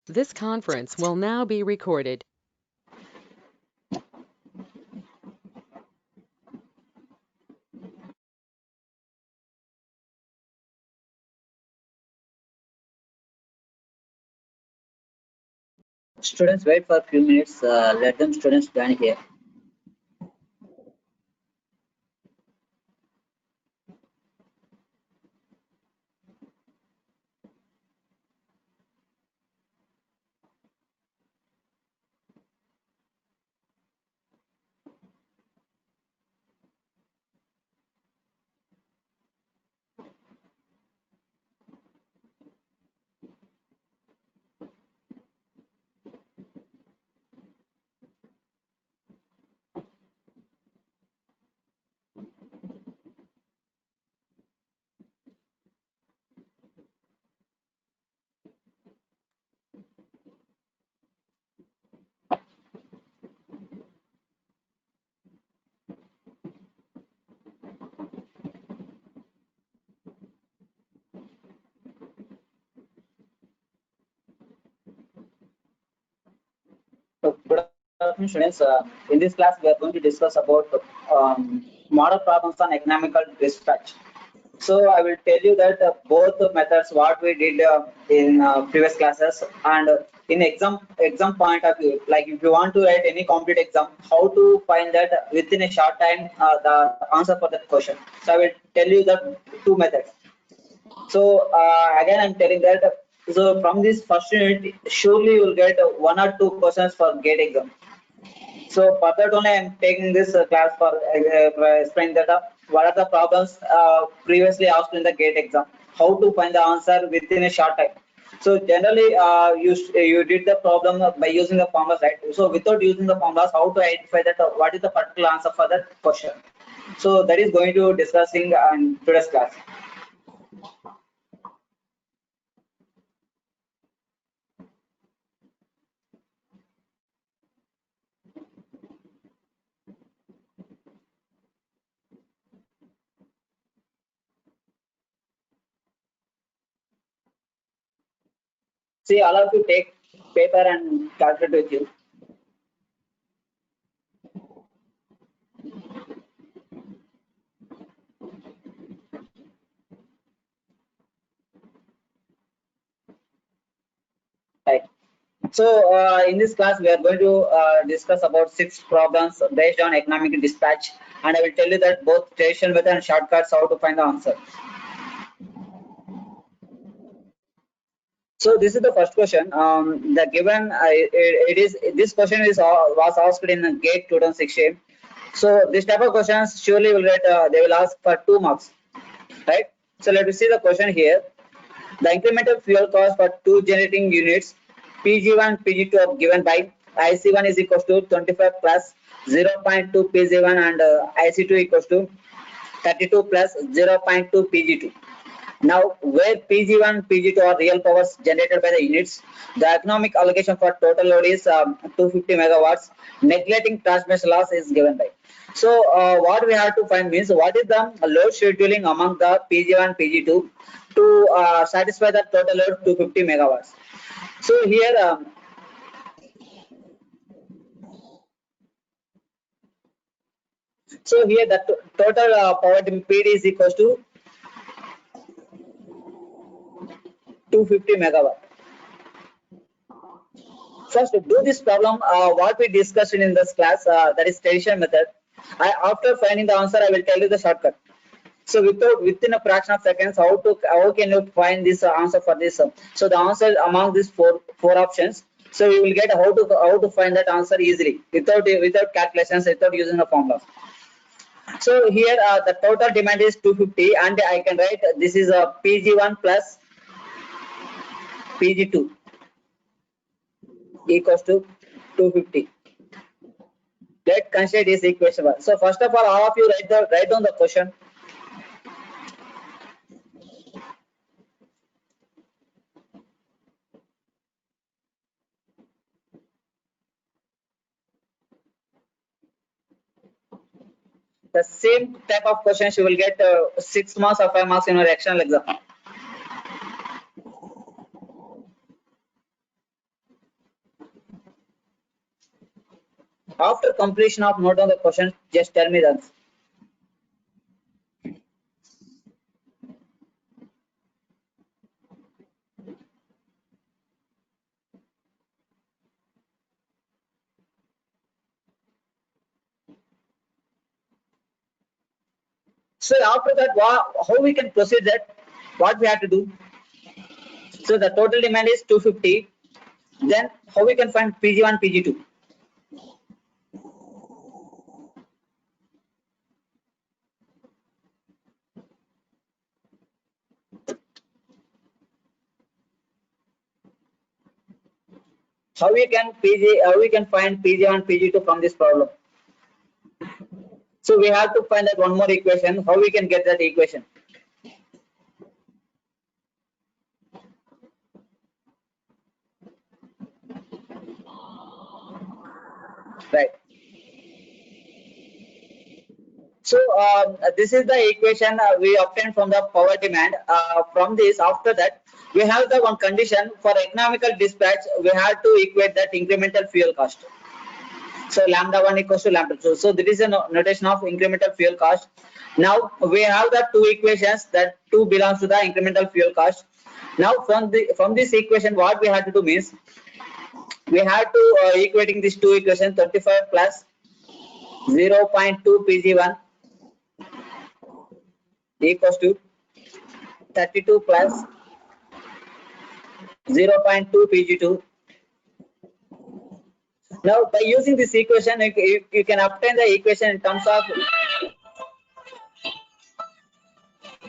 This conference will now be recorded. Students, wait for a few minutes. Let them students join here. So, good afternoon, students. In this class, we are going to discuss about model problems on economical dispatch. So, I will tell you that both methods what we did in previous classes, and in exam point of view, like if you want to write any competitive exam, how to find that within a short time the answer for that question. So, I will tell you the two methods. So again, I'm telling that. So from this first unit, surely you will get one or two questions for GATE exam. So for that only, I'm taking this class for explain that what are the problems previously asked in the GATE exam, how to find the answer within a short time. So generally, you did the problem by using the formulas, right? So without using the formulas, how to identify that what is the particular answer for that question. So that is going to discussing in today's class. See, all of you take paper and calculator with you. Right. So, in this class, we are going to discuss about 6 problems based on economic dispatch, and I will tell you that both traditional method and shortcuts how to find the answer. So, this is the first question. The given it is this question is was asked in the GATE 2016. So, this type of questions surely will get they will ask for 2 marks, right? So, let us see the question here. The incremental fuel cost for two generating units PG1 PG2 are given by IC1 is equals to 25 plus 0.2 PG1 and IC2 equals to 32 plus 0.2 PG2. Now, where PG1 PG2 are real powers generated by the units, the economic allocation for total load is 250 megawatts. Neglecting transmission loss is given by. So, what we have to find means what is the load scheduling among the PG1 PG2 to satisfy the total load 250 megawatts. So here, the total power PD is equals to 250 megawatt. First, to do this problem, what we discussed in this class, that is traditional method. After finding the answer, I will tell you the shortcut. So within a fraction of seconds, how can you find this answer for this? So the answer among these four options. So you will get how to find that answer easily without calculations, without using the formula. So here the total demand is 250, and I can write this is a PG1 plus PG2 equals to 250. Let's consider this equation 1. So first of all of you write down the question. The same type of questions you will get 6 marks or 5 marks in your external exam. After completion of note down the question, just tell me the answer. So after that, how we can proceed that? What we have to do? So the total demand is 250. Then how we can find PG1, PG2? How we can find PG1, PG2 from this problem? So we have to find that one more equation. How we can get that equation? Right. So this is the equation we obtained from the power demand. From this, after that, we have the one condition for economical dispatch. We have to equate that incremental fuel cost. So lambda 1 equals to lambda 2. So this is a notation of incremental fuel cost. Now we have the two equations that 2 belongs to the incremental fuel cost. Now from this equation, what we have to do means we have to equating these two equations 35 plus 0.2 Pg1 equals to 32 plus 0.2 Pg2. Now by using this equation, you can obtain the equation in terms of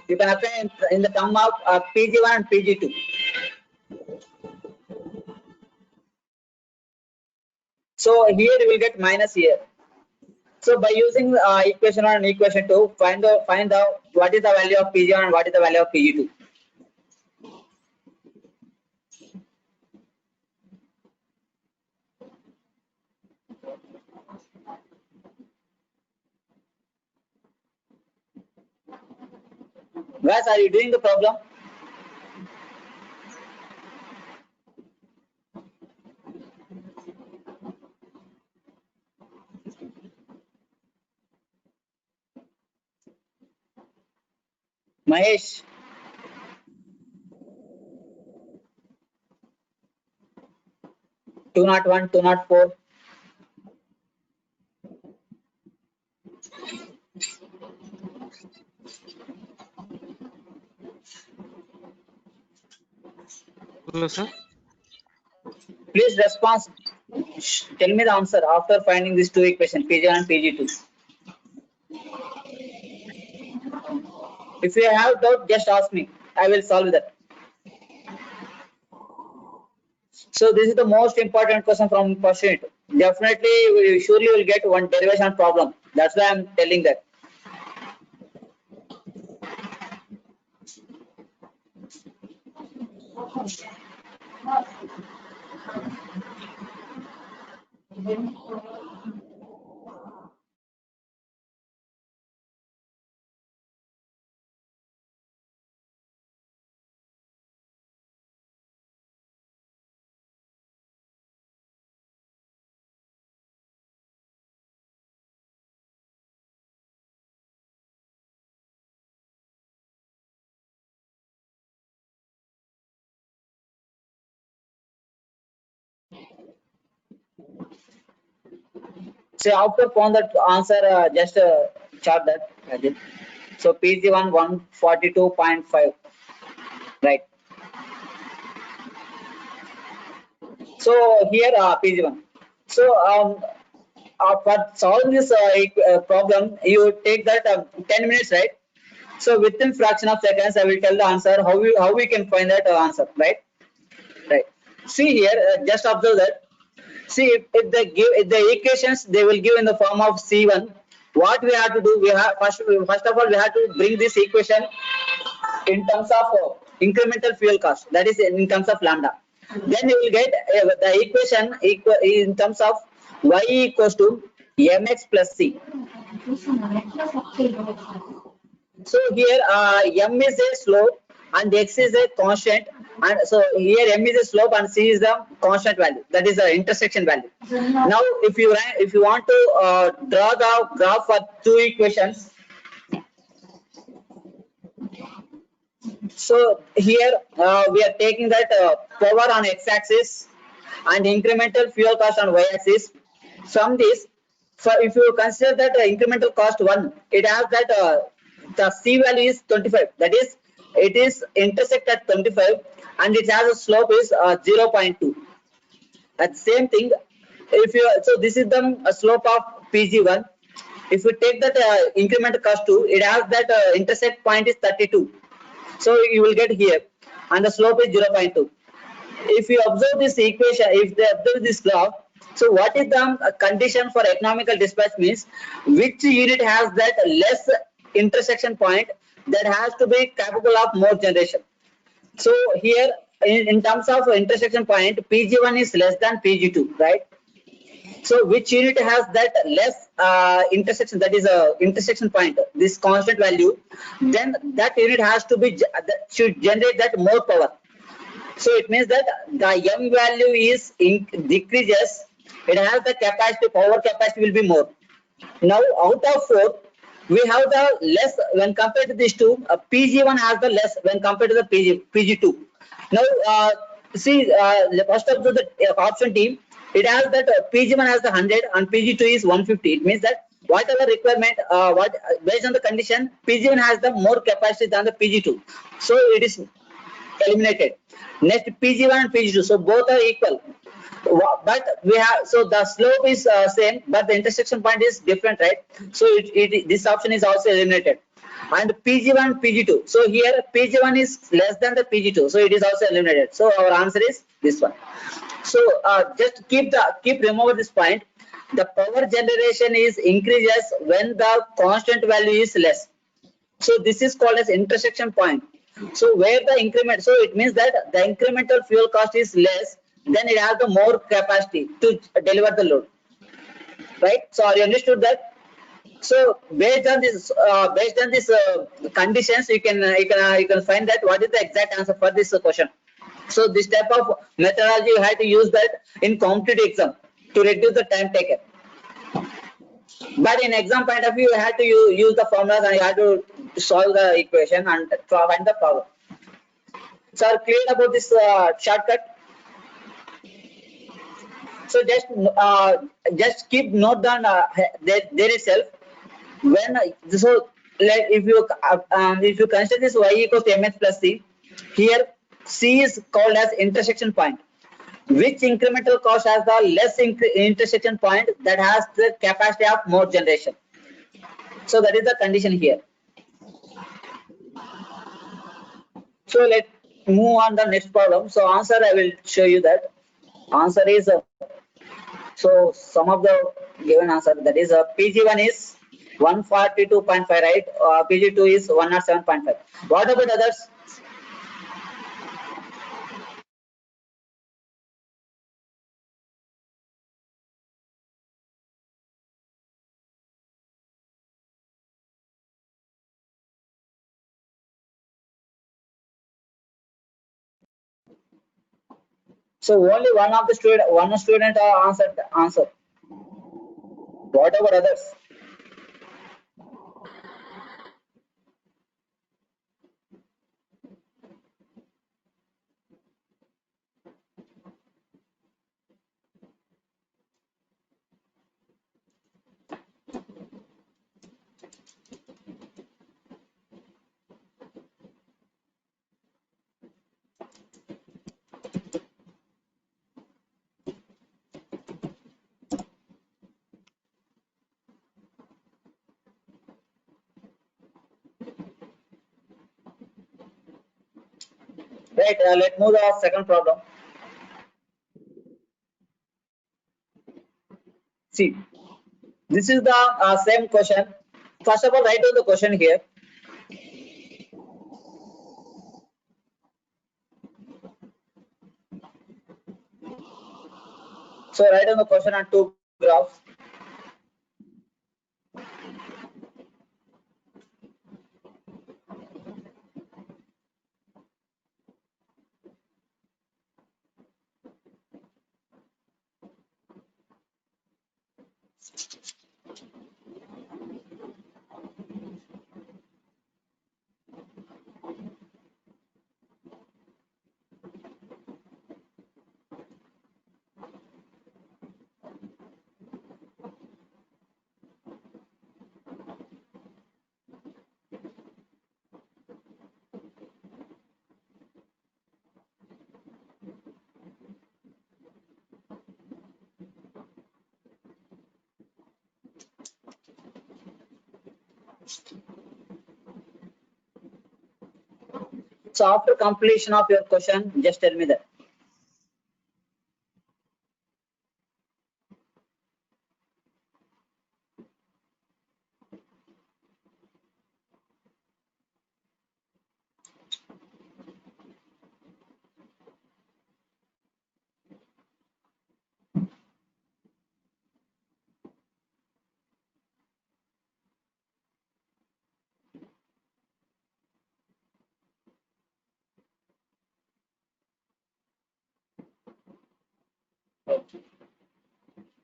in the term of Pg1 and Pg2. So here you will get minus here. So by using equation 1 and equation 2, find out what is the value of Pg1 and what is the value of Pg2. Guys, are you doing the problem? Mahesh. Two not 1, 2 not 4. Hello, sir. Please respond. Tell me the answer after finding these two equations, Pg1 and Pg2. If you have doubt, just ask me. I will solve that. So this is the most important question from question. Definitely, we surely will get one derivation problem. That's why I'm telling that. So after found that answer, just chart that again. So PG1 142.5, right? So here PG1. So for solving this problem, you take that 10 minutes, right? So within fraction of seconds, I will tell the answer how we can find that answer, right? Right. See here, just observe that. See if they give if the equations they will give in the form of C1. What we have to do, we have first of all we have to bring this equation in terms of incremental fuel cost, that is in terms of lambda. Then you will get the equation in terms of y equals to mx plus c. So here m is a slope and x is a constant, and so here m is a slope and c is the constant value, that is the intersection value. Now if you want to draw the graph for two equations, so here we are taking that power on x-axis and incremental fuel cost on y-axis. From this, so if you consider that incremental cost 1, it has that the c value is 25, that is it is intersect at 25 and it has a slope is 0.2. At same thing, if you, so this is the slope of pg1. If you take that incremental cost 2, it has that intersect point is 32, so you will get here, and the slope is 0.2. If you observe this equation, if they observe this graph, so what is the condition for economical dispatch means which unit has that less intersection point that has to be capable of more generation. So here in terms of intersection point, pg1 is less than pg2, right? So which unit has that less intersection, that is a intersection point, this constant value, then that unit has to be that should generate that more power. So it means that the m value is decreases, it has the capacity, power capacity will be more. Now out of 4, we have the less when compared to these two. pg1 has the less when compared to the pg2. Now see, first of the option D, it has that pg1 has the 100 and pg2 is 150. It means that whatever requirement, what based on the condition, pg1 has the more capacity than the pg2, so it is eliminated. Next, pg1 and pg2, so both are equal, but we have, so the slope is same but the intersection point is different, right? So this option is also eliminated. And pg1 pg2, so here pg1 is less than the pg2, so it is also eliminated. So our answer is this one. So just keep remember this point, the power generation is increases when the constant value is less. So this is called as intersection point. So where the increment, so it means that the incremental fuel cost is less, then it has the more capacity to deliver the load, right? So are you understood that? So based on this conditions, you can find that what is the exact answer for this question. So this type of methodology you have to use that in competitive exam to reduce the time taken. But in exam point of view, you have to use the formulas and you have to solve the equation and find the power. So are clear about this shortcut? So just keep note down there itself. When so like if you consider this y equals to mx plus c, here c is called as intersection point. Which incremental cost has the less intersection point that has the capacity of more generation? So that is the condition here. So let's move on the next problem. So answer I will show you that. Answer is so some of the given answer, that is pg1 is 142.5, right? pg2 is 107.5. What about others? So only one student answered the answer. What about others? Right, let's move the second problem. See, this is the same question. First of all, write down the question here. So write down the question on two graphs. So after completion of your question, just tell me that.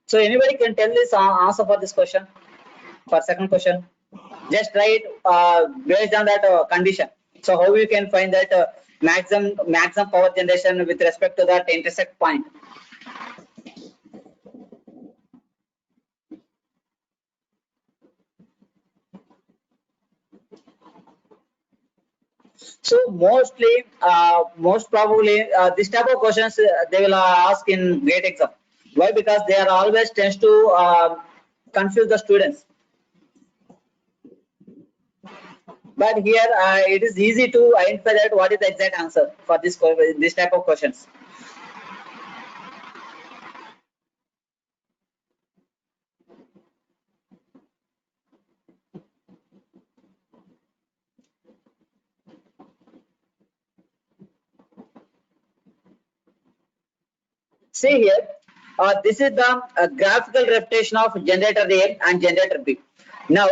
So anybody can tell this answer for this question, for second question. Just write based on that condition. So how you can find that maximum power generation with respect to that intersect point. So most probably, this type of questions they will ask in GATE exam. Why? Because they are always tends to confuse the students. But here it is easy to identify that what is the exact answer for this type of questions. See here, this is the graphical representation of generator A and generator B. Now,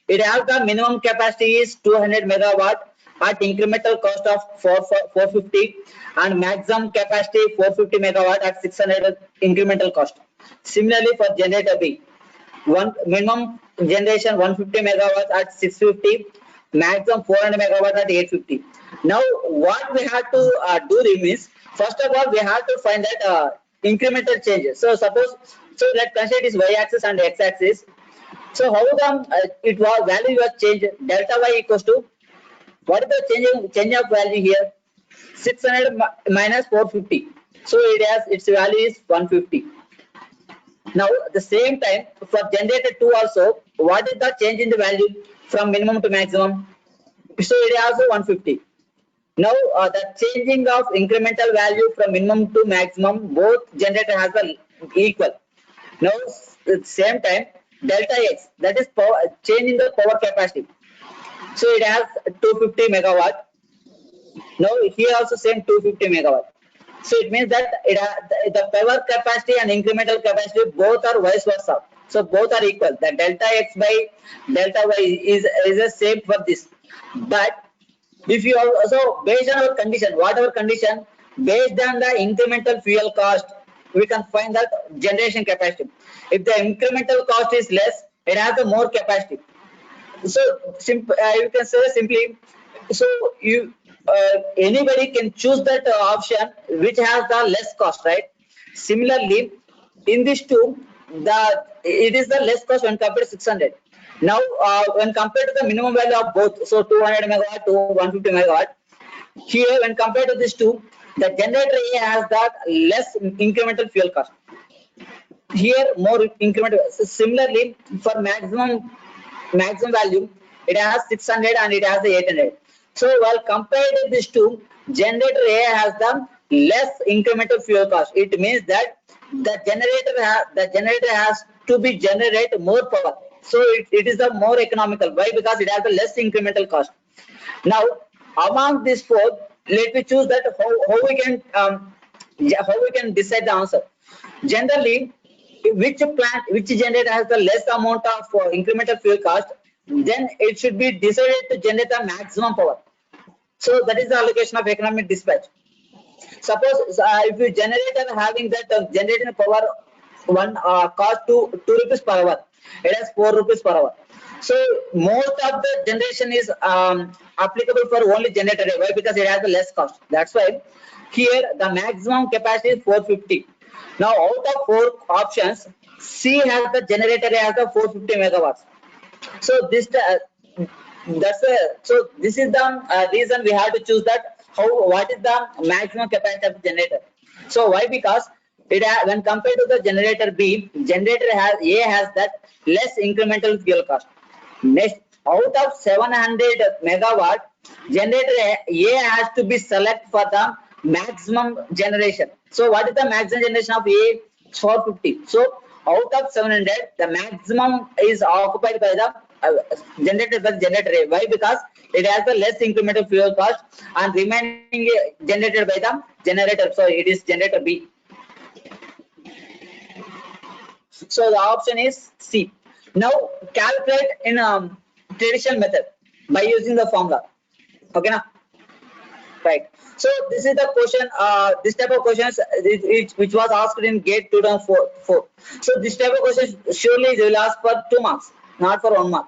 it has the minimum capacity is 200 megawatt at incremental cost of 450 and maximum capacity 450 megawatt at 600 incremental cost. Similarly, for generator B, one minimum generation 150 megawatts at 650, maximum 400 megawatt at 850. Now what we have to do is, first of all we have to find that incremental changes. So suppose, so let's consider this y-axis and x-axis. So how the it was value was changed, delta y equals to, what is the change of value here? 600 minus 450. So it has, its value is 150. Now at the same time for generator 2 also, what is the change in the value from minimum to maximum? So it is also 150. Now the changing of incremental value from minimum to maximum, both generator has the equal. Now at the same time delta x, that is power, change in the power capacity. So it has 250 megawatt. Now here also same 250 megawatt. So it means that the power capacity and incremental capacity both are vice versa. So both are equal. The delta x by delta y is the same for this. But if you also based on our condition, whatever condition, based on the incremental fuel cost, we can find that generation capacity. If the incremental cost is less, it has the more capacity. So you can say simply, so you anybody can choose that option which has the less cost, right? Similarly in this two, it is the less cost when compared to 600. Now when compared to the minimum value of both, so 200 megawatt to 150 megawatt, here when compared to this two, the generator A has that less incremental fuel cost, here more incremental. So similarly for maximum value, it has 600 and it has the 800. So while compared to these two, generator A has the less incremental fuel cost. It means that the generator has to be generate more power. So it is the more economical. Why? Because it has the less incremental cost. Now among these four, let me choose that how we can decide the answer. Generally, which generator has the less amount of incremental fuel cost, then it should be decided to generate the maximum power. So that is the allocation of economic dispatch. Suppose if you generator having that generating power one cost 2 rupees per hour. It has 4 rupees per hour. So most of the generation is applicable for only generator A. Why? Because it has the less cost. That's why here the maximum capacity is 450. Now out of 4 options, C has the generator A has the 450 megawatts. So this is the reason we have to choose that. What is the maximum capacity of the generator? So why? Because when compared to the generator B, generator A has that less incremental fuel cost. Next, out of 700 megawatt, generator A has to be select for the maximum generation. So what is the maximum generation of A? 450. So out of 700, the maximum is occupied by the generated by generator A. Why? Because it has the less incremental fuel cost, and remaining generated by the generator. So it is generator B. So the option is C. Now calculate in traditional method by using the formula. Okay, now right. So this is the question. This type of questions which was asked in GATE 2004. So this type of questions surely they will ask for 2 marks, not for 1 mark.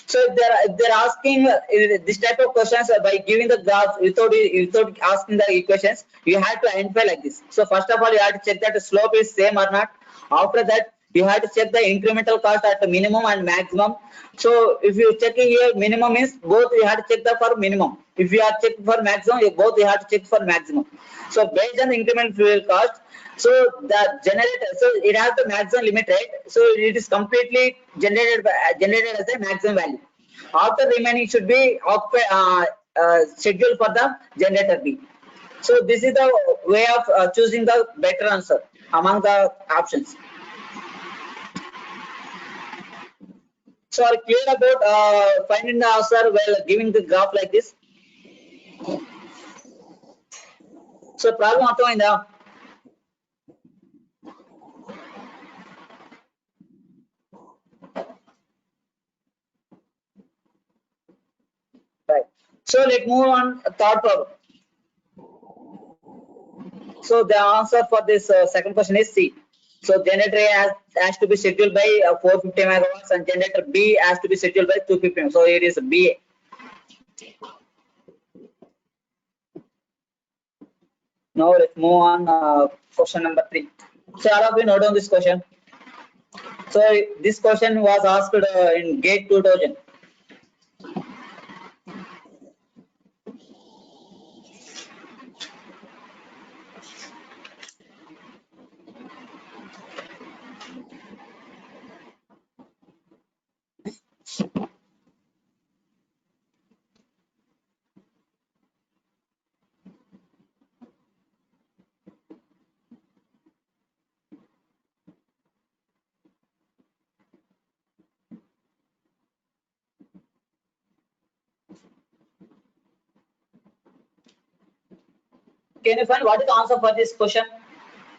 So if they're asking this type of questions by giving the graph without asking the equations, you have to identify like this. So first of all, you have to check that the slope is same or not. After that, you have to check the incremental cost at the minimum and maximum. So if you check here minimum means both you have to check the for minimum. If you are checked for maximum, both you have to check for maximum. So based on the incremental fuel cost, so the generator, so it has the maximum limit, right? So it is completely generated as a maximum value. After remaining should be scheduled for the generator B. So this is the way of choosing the better answer among the options. So are you clear about finding the answer while giving the graph like this? So problem ಅರ್ಥವಾಯ್ತಾ? Right. So let's move on third problem. So the answer for this second question is C. So generator A has to be scheduled by 450 megawatts and generator B has to be scheduled by 250. So it is B. Now let's move on question number 3. So all of you note down this question. So this question was asked in GATE 2000. Can you find what is the answer for this question?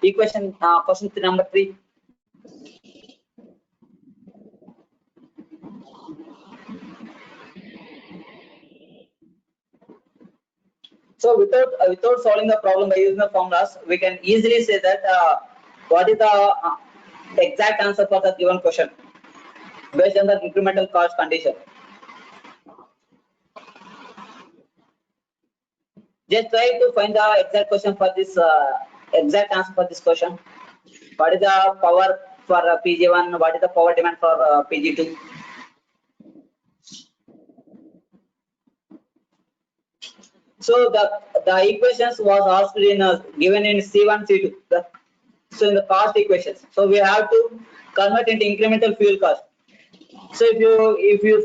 Equation question number 3. So without solving the problem by using the formulas, we can easily say that what is the exact answer for the given question based on the incremental cost condition. Just try to find the exact question for this exact answer for this question. What is the power for PG1? What is the power demand for PG2? So the equations was asked in given in C1 C2. So in the cost equations, so we have to convert into incremental fuel cost. So if you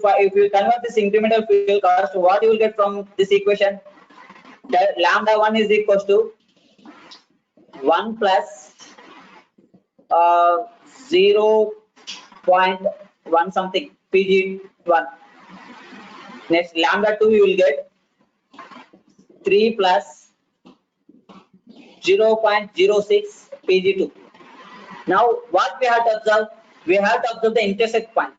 convert this incremental fuel cost, what you will get from this equation? That lambda 1 is equals to 1 plus 0.1 something PG1. Next lambda 2 you will get 3 plus 0.06 PG2. Now what we have to observe? We have to observe the intersect point.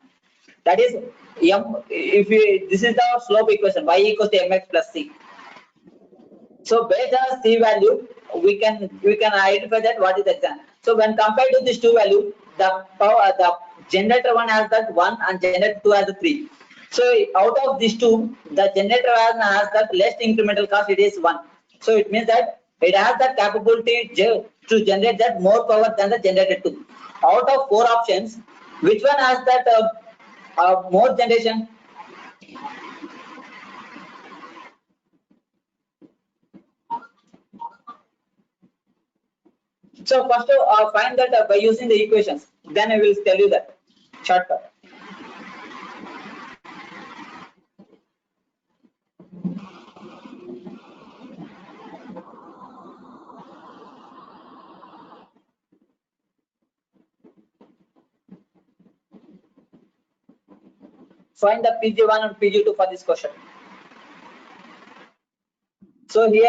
That is m. If this is the slope equation, y equals to mx plus c. So based on C value, we can identify that what is the exam. So when compared to this two value, the power, the generator one has that one and generator two has the three. So out of these two, the generator one has that less incremental cost. It is one. So it means that it has the capability to generate that more power than the generator two. Out of four options, which one has that more generation? So first find that by using the equations. Then I will tell you that shortcut. Find the PG1 and PG2 for this question. So here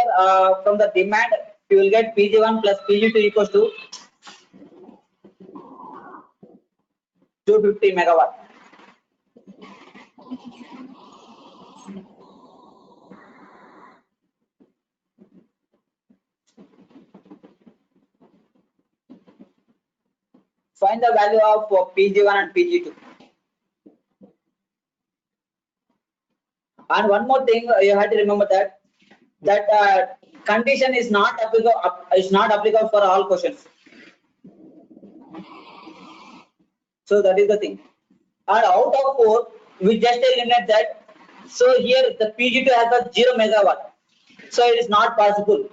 from the demand, you will get PG1 plus PG2 equals to 250 megawatt. Find the value of PG1 and PG2. And one more thing, you have to remember that condition is not applicable for all questions. So that is the thing. And out of four, we just eliminate that. So here the PG2 has a 0 megawatt. So it is not possible.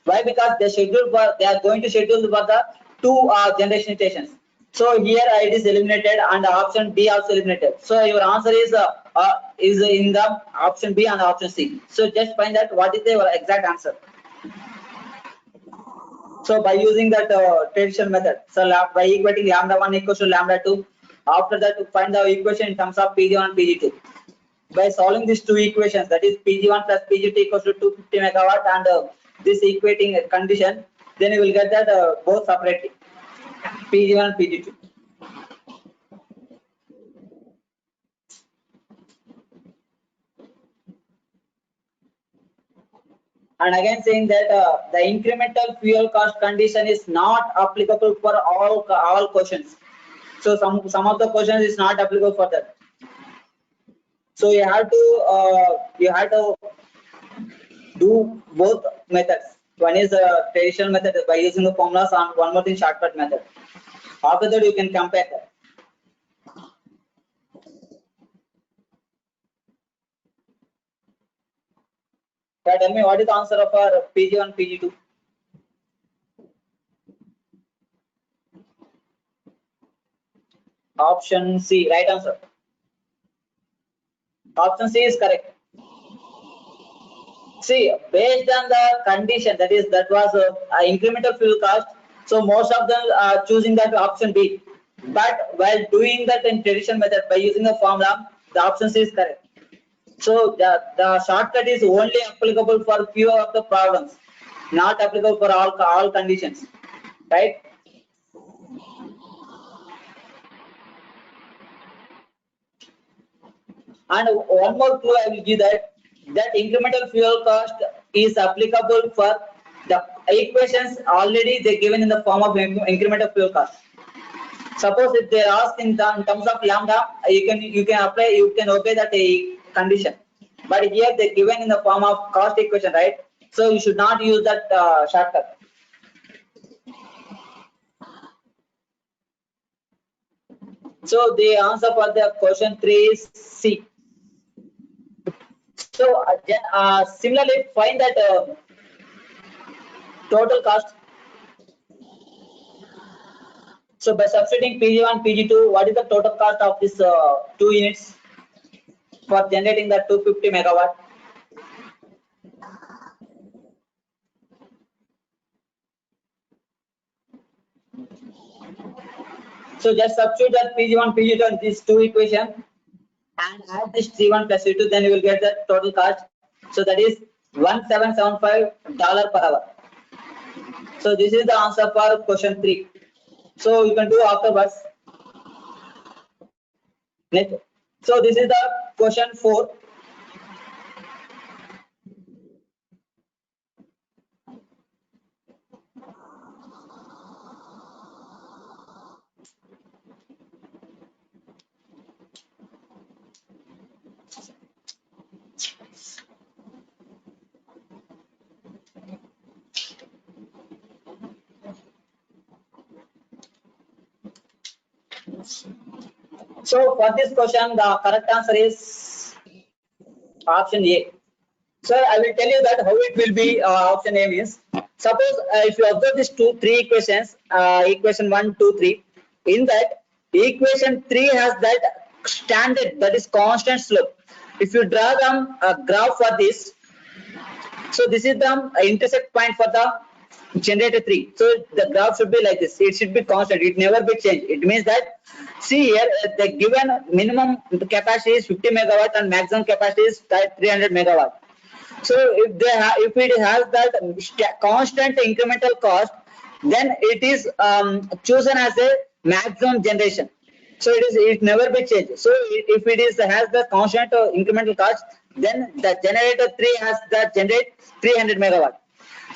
Why? Because they are going to schedule for the two generation stations. So here it is eliminated and option B also eliminated. So your answer is in the option B and option C. So just find out what is the exact answer. So by using that traditional method, so by equating lambda1 equals to lambda2, after that to find the equation in terms of PG1 and PG2. By solving these two equations, that is PG1 plus PG2 equals to 250 megawatt, and this equating condition, then you will get that both separately, PG1 and PG2. And again saying that the incremental fuel cost condition is not applicable for all questions. So some of the questions is not applicable for that. So you have to do both methods. One is a traditional method by using the formulas, and one more thing, shortcut method. After that, you can compare that. Yeah, tell me what is the answer of our PG1, PG2? Option C, right answer. Option C is correct. See, based on the condition, that was incremental fuel cost. So most of them are choosing that option B. But while doing that in traditional method by using the formula, the option C is correct. So the shortcut is only applicable for few of the problems, not applicable for all conditions, right? And one more clue I will give that incremental fuel cost is applicable for the equations already they given in the form of incremental fuel cost. Suppose if they ask in terms of lambda, you can obey that condition. But here they given in the form of cost equation, right? So you should not use that shortcut. So the answer for the question 3 is C. So similarly, find that total cost. So by substituting PG1, PG2, what is the total cost of this 2 units for generating the 250 megawatt? So just substitute that PG1, PG2 and these two equations and add this C1 plus C2, then you will get the total cost. So that is $1775 per hour. So this is the answer for question 3. So you can do afterwards. Next. So this is the question 4. So for this question, the correct answer is option A. So I will tell you that how it will be. Option A means, suppose if you observe these three equations, equation 1, 2, 3. In that equation 3 has that standard, that is constant slope. If you draw them a graph for this, so this is the intersect point for the generator 3. So the graph should be like this. It should be constant. It never be changed. It means that, see here, the given minimum capacity is 50 megawatt and maximum capacity is 300 megawatt. So if it has that constant incremental cost, then it is chosen as a maximum generation. So it never be changed. So if it is has the constant incremental cost, then the generator 3 has that generate 300 megawatt.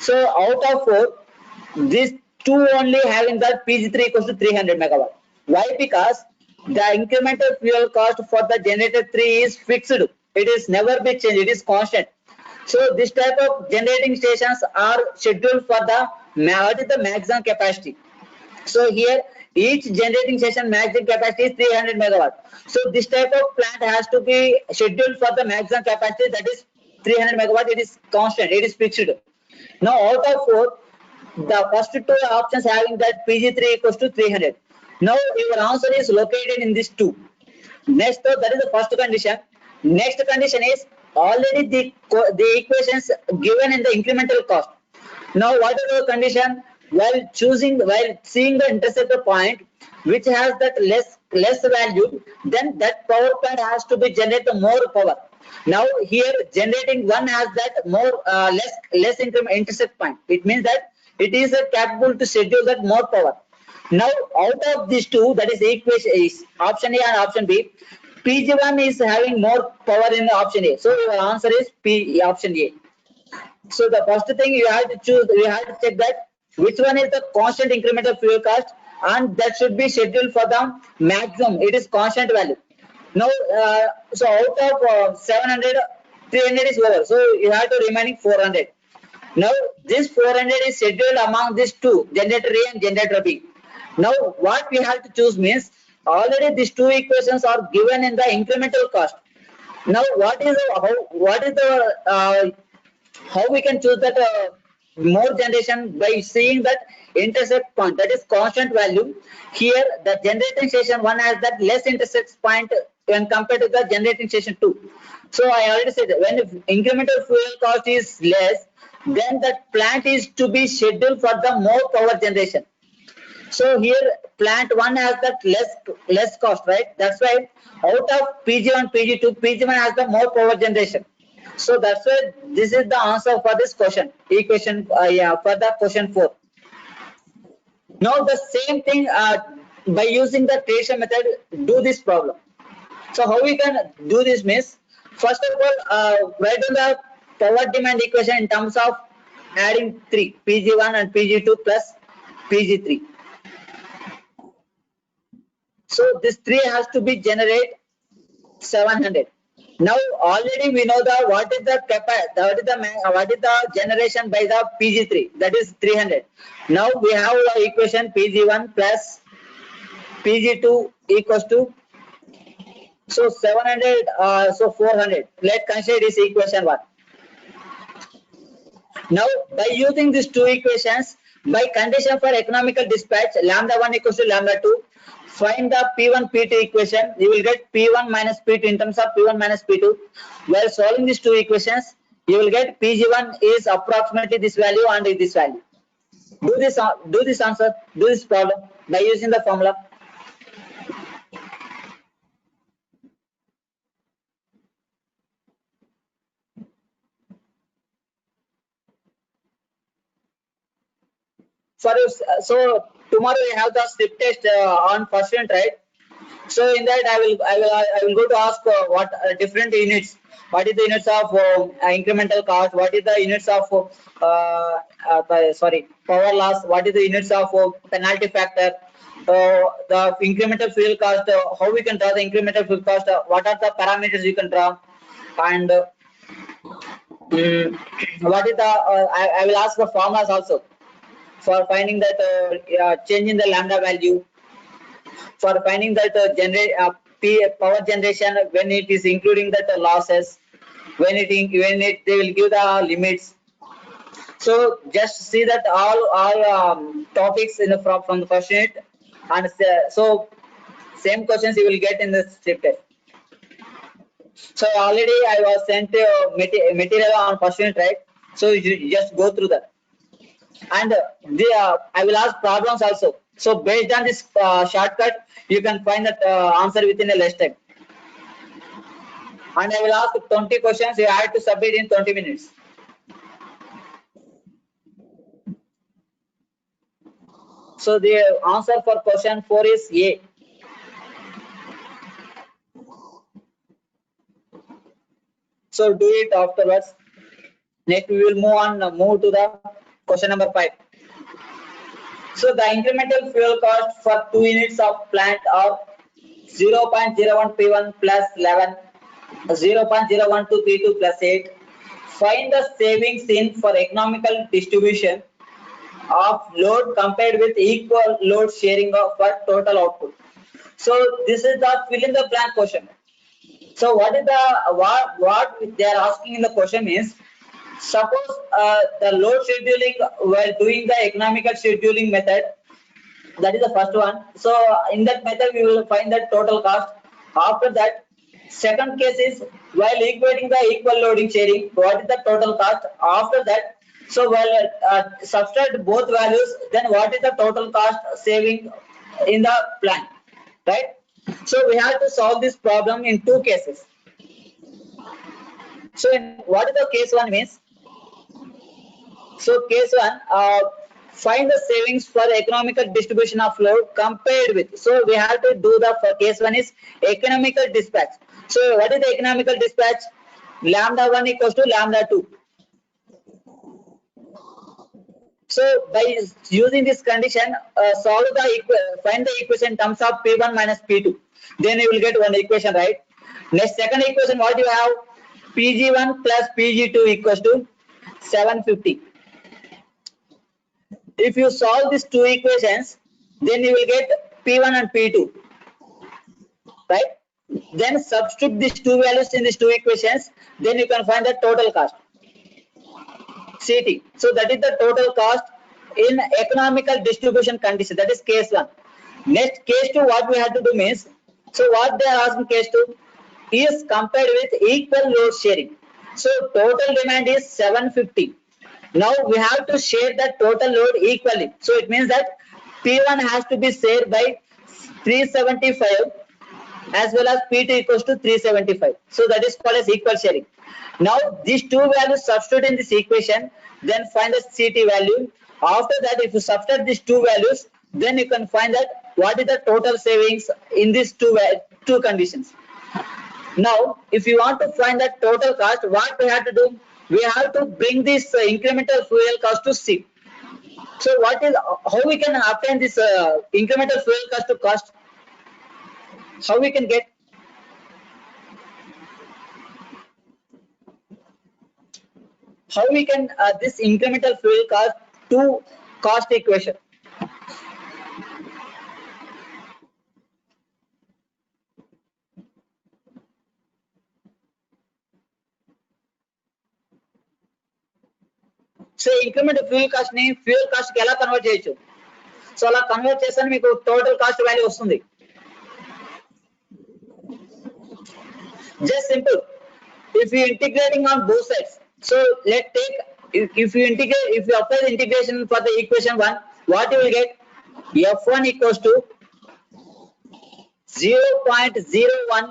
So out of 4, these two only having that PG3 equals to 300 megawatt. Why? Because the incremental fuel cost for the generator 3 is fixed. It is never be changed. It is constant. So this type of generating stations are scheduled for the what is the maximum capacity. So here each generating station maximum capacity is 300 megawatt. So this type of plant has to be scheduled for the maximum capacity, that is 300 megawatt. It is constant. It is fixed. Now out of 4, the first two options having that PG3 equals to 300. Now your answer is located in this 2. Next, that is the first condition. Next condition is already the equations given in the incremental cost. Now what is the condition? While seeing the interceptor point which has that less value, then that power plant has to be generate more power. Now here generating one has that more less intercept point. It means that it is capable to schedule that more power. Now out of these two, that is equation is option A and option B. PG1 is having more power in the option A. So your answer is option A. So the first thing you have to choose, you have to check that which one is the constant incremental fuel cost, and that should be scheduled for the maximum. It is constant value. Now, so out of 700, 300 is over. So you have to remaining 400. Now this 400 is scheduled among these two, generator A and generator B. Now what we have to choose means, already these two equations are given in the incremental cost. Now what is the how we can choose that more generation? By seeing that intersect point, that is constant value. Here the generating station 1 has that less intersect point when compared to the generating station 2. So I already said that when incremental fuel cost is less, then that plant is to be scheduled for the more power generation. So here plant 1 has that less cost, right? That's why out of PG1, PG2, PG1 has the more power generation. So that's why this is the answer for this question, equation for the question 4. Now the same thing, by using the traditional method, do this problem. So how we can do this means, first of all, write down the power demand equation in terms of adding 3, PG1 and PG2 plus PG3. So this 3 has to be generate 700. Now already we know the what is the generation by the PG3, that is 300. Now we have the equation PG1 plus PG2 equals to, so 700, so 400. Let's consider this equation 1. Now by using these two equations, by condition for economical dispatch, lambda 1 equals to lambda 2, find the P1 P2 equation. You will get P1 minus P2 in terms of P1 minus P2. While solving these two equations, you will get PG1 is approximately this value and this value. Do this answer, do this problem by using the formula. So tomorrow we have the slip test on first unit, right? So in that I will go to ask what different units. What is the units of incremental cost? What is the units of power loss? What is the units of penalty factor? The incremental fuel cost. How we can draw the incremental fuel cost? What are the parameters you can draw? And what is the? I will ask for formulas also for finding that change in the lambda value. for finding that power generation when it is including that losses, when they will give the limits. So just see that all topics in the from the first unit, and so same questions you will get in the strip test. So already I was sent material on first unit, right? So you just go through that, and I will ask problems also. So based on this shortcut, you can find that answer within a less time. And I will ask 20 questions. You have to submit in 20 minutes. So the answer for question 4 is A. So do it afterwards. Next we will move to the question number 5. So the incremental fuel cost for 2 units of plant are 0.01 P1 plus 11, 0.012 P2 plus 8. Find the savings in for economical distribution of load compared with equal load sharing for total output. So this is the fill in the blank question. So what is the what they are asking in the question is, suppose the load scheduling while doing the economical scheduling method, that is the first one. So in that method we will find the total cost. After that, second case is while equating the equal loading sharing, what is the total cost? After that, so while subtract both values, then what is the total cost saving in the plant, right? So we have to solve this problem in two cases. So what is the case one means? So case one, find the savings for economical distribution of load compared with. So we have to do the for case one is economical dispatch. So what is the economical dispatch? Lambda 1 equals to lambda 2. So by using this condition, find the equation in terms of P1 minus P2. Then you will get one equation, right? Next second equation, what you have? PG1 plus PG2 equals to 750. If you solve these two equations, then you will get P1 and P2, right? Then substitute these two values in these two equations, then you can find the total cost, CT. So that is the total cost in economical distribution condition. That is case one. Next case two, what we have to do means, so what they are asking case two is compared with equal load sharing. So total demand is 750. Now we have to share the total load equally. So it means that P1 has to be shared by 375 as well as P2 equals to 375. So that is called as equal sharing. Now these two values substitute in this equation, then find the CT value. After that, if you subtract these two values, then you can find that what is the total savings in these two conditions. Now, if you want to find the total cost, what we have to do? We have to bring this incremental fuel cost to C. So what is how we can obtain this incremental fuel cost to cost? How we can get? How we can this incremental fuel cost to cost equation? So incremental fuel cost ని fuel cost కి ఎలా convert చేయొచ్చు? So అలా convert చేస్తే మీకు total cost value వస్తుంది. Just simple. If you integrating on both sides, so let's take if you apply the integration for the equation 1, what you will get? F1 equals to 0.01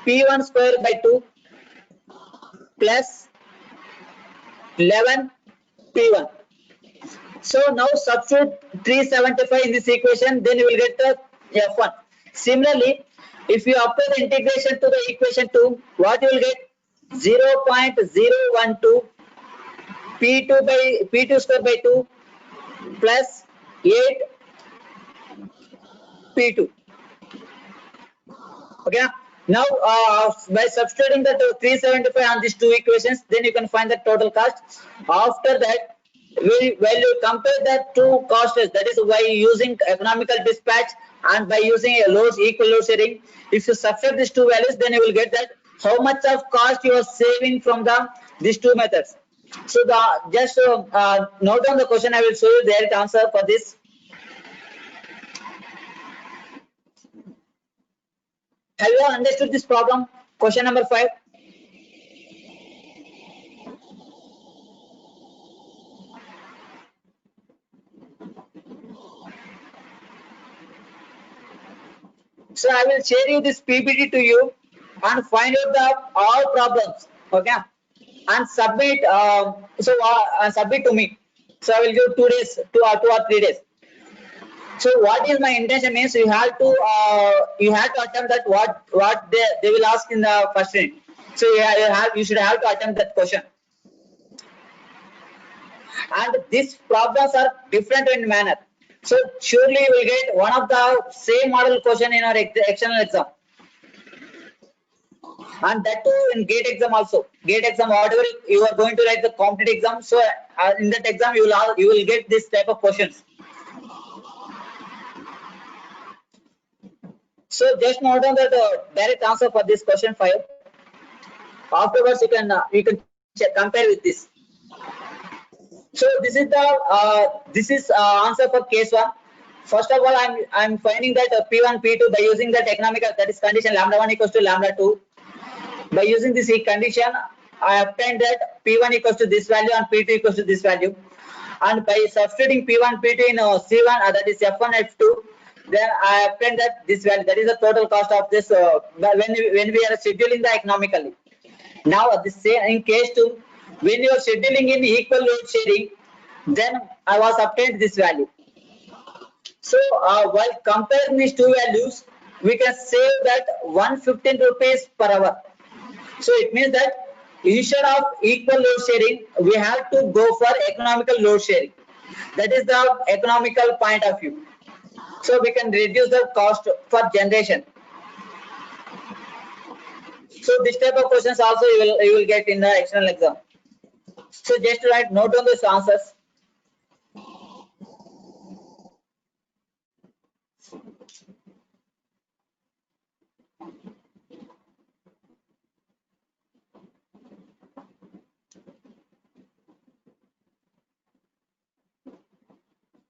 P1 square by 2 plus 11 P1. So now substitute 375 in this equation, then you will get the F1. Similarly, if you apply the integration to the equation 2, what you will get? 0.012 P2 square by 2 plus 8 P2. Okay. Now by substituting the 375 on these two equations, then you can find the total cost. After that, when you compare the two costs, that is by using economical dispatch and by using a load equal load sharing, if you subtract these two values, then you will get that how much of cost you are saving from the these two methods. So the just note down the question. I will show you the right answer for this. Have you all understood this problem? Question number 5. So I will share you this PPT to you and find out the all problems. Okay, and submit. Submit to me. So I will give 2 days, 2 or 3 days. So what is my intention means you have to attempt that what they will ask in the first unit. So you should have to attempt that question. And these problems are different in manner. So surely you will get one of the same model question in our external exam. And that too in gate exam also. Gate exam, whatever you are going to write the competitive exam. So in that exam you will get this type of questions. So just note down the direct answer for this question 5. Afterwards you can compare with this. So this is the answer for case 1. First of all, I'm finding that P1 P2 by using that economical, that is condition lambda 1 equals to lambda 2. By using this condition, I obtained that P1 equals to this value and P2 equals to this value. And by substituting P1 P2 in C1, that is F1 F2, then I obtained that this value, that is the total cost of this when we are scheduling the economically. Now the same in case 2, when you are scheduling in equal load sharing, then I was obtained this value. So while comparing these two values, we can save that 115 rupees per hour. So it means that instead of equal load sharing, we have to go for economical load sharing. That is the economical point of view. So we can reduce the cost for generation. So this type of questions also you will get in the external exam. So just write note on these answers.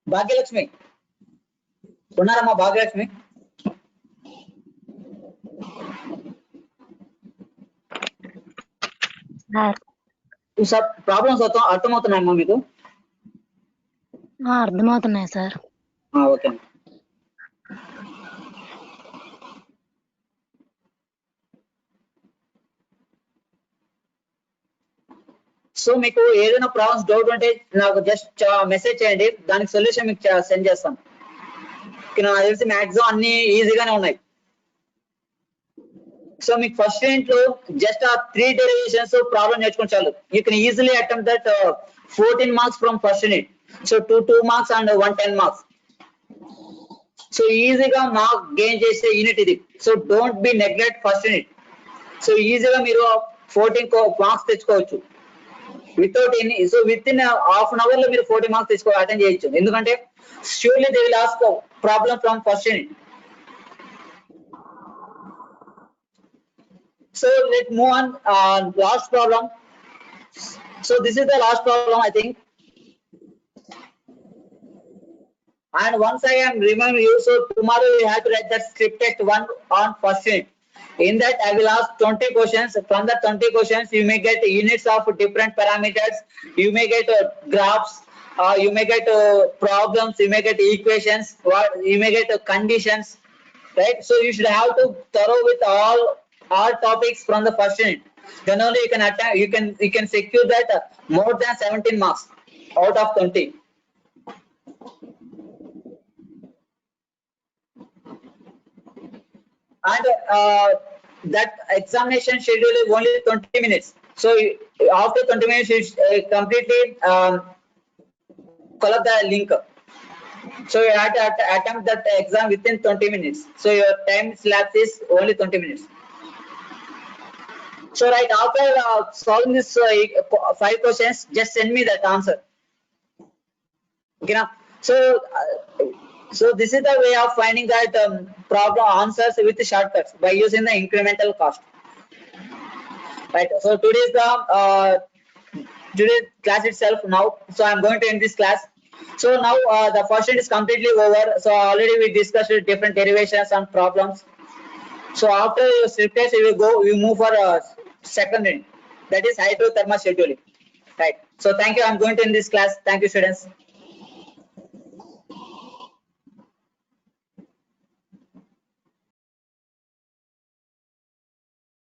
Bhagyalakshmi. Unnarama Bhagyalakshmi. Sir problems అర్థమవుతున్నాయమ్మా మీకు? అర్థమవుతున్నాయి sir. Okay. So మీకు ఏదైనా problems doubt ఉంటే నాకు just message చేయండి, దానికి solution మీకు సెండ్ చేస్తాను. నాకు తెలిసి మాక్సిమం అన్ని ఈజీగానే ఉన్నాయి. సో మీకు ఫస్ట్ ఇంట్లో జస్ట్ ఆ 3 డెరివేషన్స్ ప్రాబ్లం నేర్చుకుని చాలు. You can easily attempt that 14 marks from first unit. So 2 marks and 1 10 marks. So ఈజీగా మార్క్ గెయిన్ చేసే యూనిట్ ఇది. So don't be neglect first unit. So ఈజీగా మీరు 14 మార్క్స్ తెచ్చుకోవచ్చు without any. So within half an hour లో మీరు 40 marks attend చేయొచ్చు. ఎందుకంటే surely they will ask problem from first unit. So let's move on. Last problem. So this is the last problem, I think. And once I am reminding you, so tomorrow you have to write that script test 1 on first unit. In that I will ask 20 questions. From the 20 questions you may get units of different parameters. You may get graphs. You may get problems. You may get equations. You may get conditions. Right. So you should have to thorough with all topics from the first unit. Then only you can attempt. You can secure that more than 17 marks out of 20. And that examination schedule is only 20 minutes. So after 20 minutes you completely collect the link. So you have to attempt that exam within 20 minutes. So your time lapse is only 20 minutes. So right after solving this 5 questions, just send me that answer. Okay, now, so this is the way of finding that problem answers with shortcuts by using the incremental cost. Right. So today's class itself now. So I'm going to end this class. So now the first unit is completely over. So already we discussed different derivations and problems. So after your strip test, we move for second unit, that is hydrothermal scheduling. Right. So thank you. I'm going to end this class. Thank you, students.